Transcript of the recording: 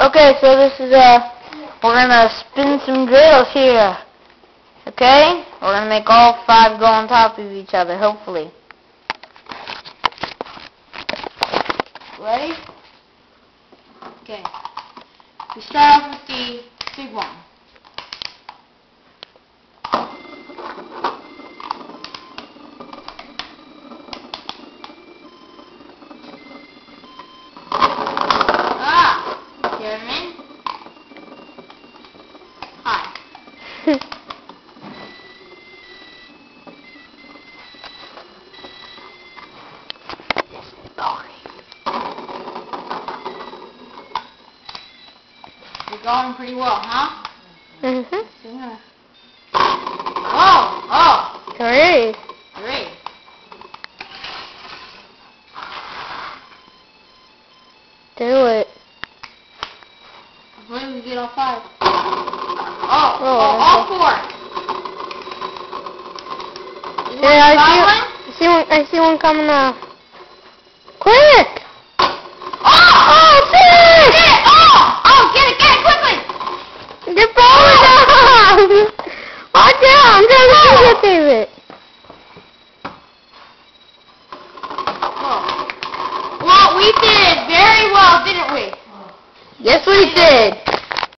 Okay, so this is we're gonna spin some drills here. Okay? We're gonna make all 5 go on top of each other, hopefully. Ready? Okay. We start off with the big one. Jeremy? Hi. You're going pretty well, huh? Mm-hmm. Oh! 3. 3. Do it. When did we get all 5? Oh, all 4. Yeah, I see one coming off. Quick! Oh, fish! Get it quickly! You're falling off! Watch out! I'm trying to save it. Well, we did very well, didn't we? Yes, we did.